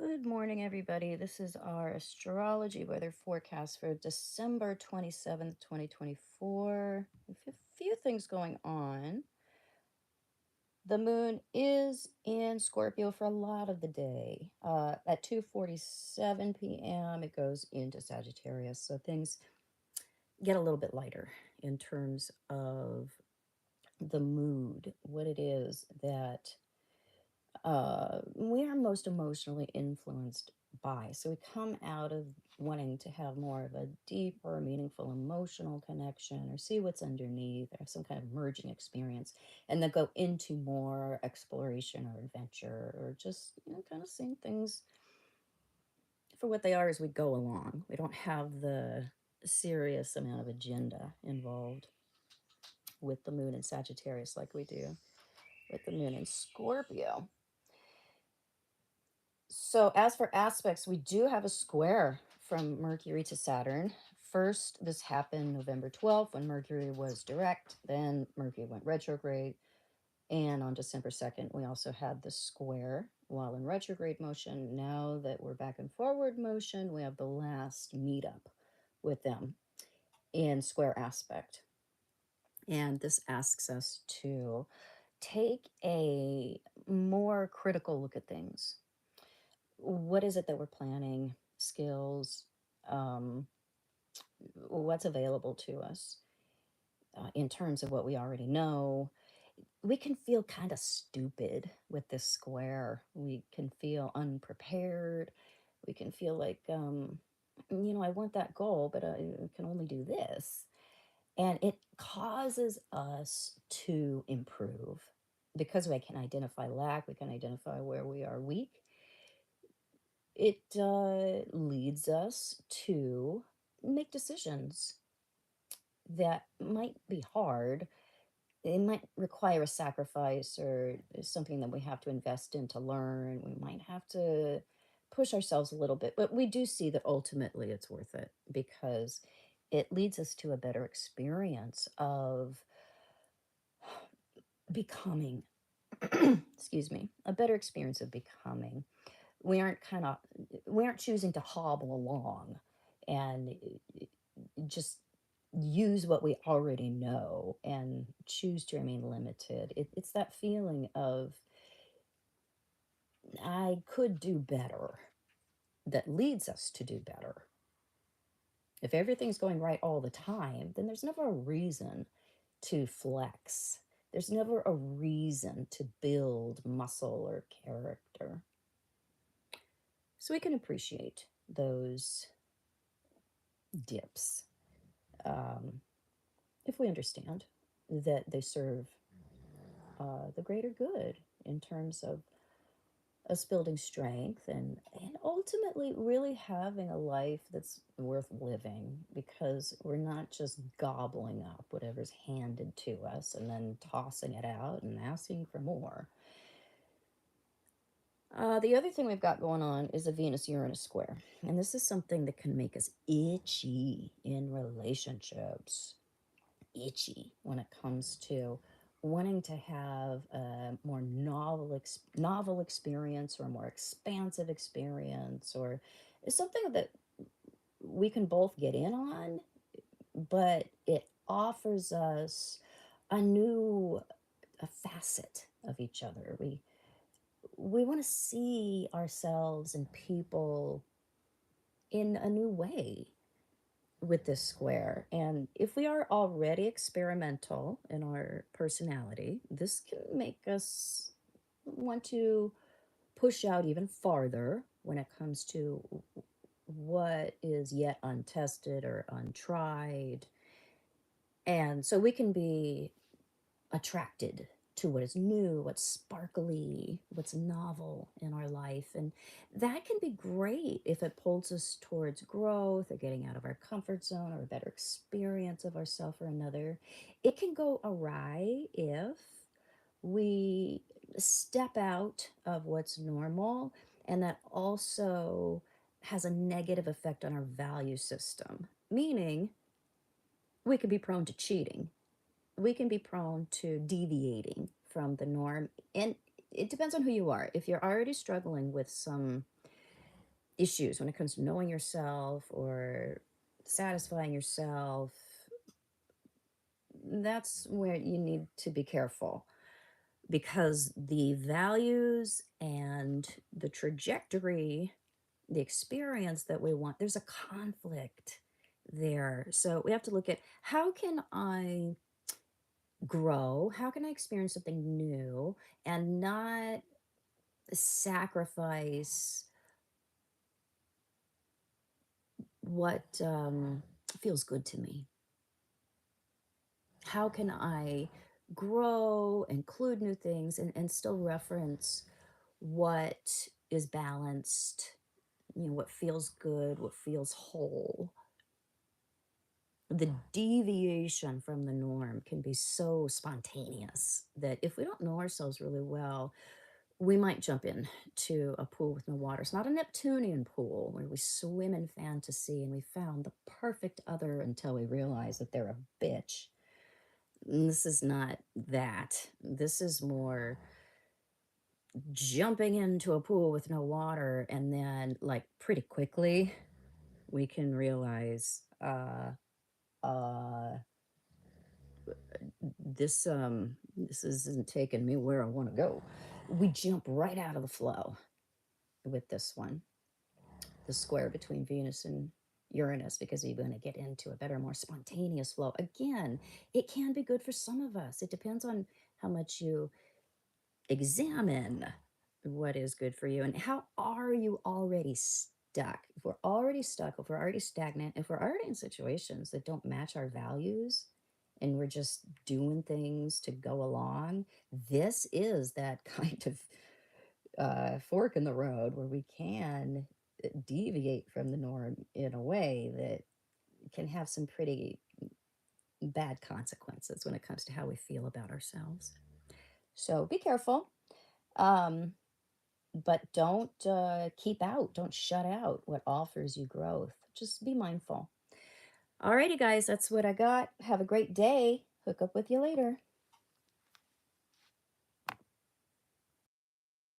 Good morning, everybody. This is our astrology weather forecast for December 27th, 2024. A few things going on. The moon is in Scorpio for a lot of the day. At 2:47 p.m., it goes into Sagittarius. So things get a little bit lighter in terms of the mood, what it is that we are most emotionally influenced by. So we come out of wanting to have more of a deeper, meaningful emotional connection or see what's underneath or some kind of merging experience, and then go into more exploration or adventure or just, kind of seeing things for what they are as we go along. We don't have the serious amount of agenda involved with the moon in Sagittarius like we do with the moon in Scorpio. So, as for aspects, we do have a square from Mercury to Saturn. First, this happened November 12th when Mercury was direct, then Mercury went retrograde. And on December 2nd, we also had the square while in retrograde motion. Now that we're back in forward motion, we have the last meetup with them in square aspect. And this asks us to take a more critical look at things. What is it that we're planning, skills, um, what's available to us in terms of what we already know. We can feel kind of stupid with this square. We can feel unprepared. We can feel like, I want that goal, but I can only do this. And it causes us to improve because we can identify lack, we can identify where we are weak. It leads us to make decisions that might be hard. It might require a sacrifice or something that we have to invest in to learn. We might have to push ourselves a little bit, but we do see that ultimately it's worth it because it leads us to a better experience of becoming, excuse me, a better experience of becoming. We aren't choosing to hobble along and just use what we already know and choose to remain limited. It's that feeling of I could do better that leads us to do better. If everything's going right all the time, then there's never a reason to flex. There's never a reason to build muscle or character. So we can appreciate those dips if we understand that they serve the greater good in terms of us building strength and ultimately really having a life that's worth living because we're not just gobbling up whatever's handed to us and then tossing it out and asking for more. The other thing we've got going on is a Venus-Uranus square. And this is something that can make us itchy in relationships. Itchy when it comes to wanting to have a more novel experience or a more expansive experience or something that we can both get in on, but it offers us a new a facet of each other. We want to see ourselves and people in a new way with this square. And if we are already experimental in our personality, this can make us want to push out even farther when it comes to what is yet untested or untried. And so we can be attracted to what is new, what's sparkly, what's novel in our life. And that can be great if it pulls us towards growth or getting out of our comfort zone or a better experience of ourselves or another. It can go awry if we step out of what's normal, and that also has a negative effect on our value system, meaning we could be prone to cheating, we can be prone to deviating from the norm. And it depends on who you are. If you're already struggling with some issues when it comes to knowing yourself or satisfying yourself, that's where you need to be careful, because the values and the trajectory, the experience that we want, there's a conflict there. So we have to look at, how can I grow? How can I experience something new and not sacrifice what feels good to me? How can I grow, include new things, and still reference what is balanced, what feels good, what feels whole? The deviation from the norm can be so spontaneous that if we don't know ourselves really well, we might jump in to a pool with no water. It's not a Neptunian pool where we swim in fantasy and we found the perfect other until we realize that they're a bitch. This is not that. This is more jumping into a pool with no water, and then, like, pretty quickly, we can realize, uh, this isn't taking me where I want to go. We jump right out of the flow with this one, the square between Venus and Uranus, because you're going to get into a better, more spontaneous flow. Again, it can be good for some of us. It depends on how much you examine what is good for you and how are you already stuck. If we're already stuck, if we're already stagnant, if we're already in situations that don't match our values, and we're just doing things to go along, this is that kind of fork in the road where we can deviate from the norm in a way that can have some pretty bad consequences when it comes to how we feel about ourselves. So be careful. Um, but don't keep out, don't shut out what offers you growth. Just be mindful. Alrighty, guys, that's what I got. Have a great day. Hook up with you later.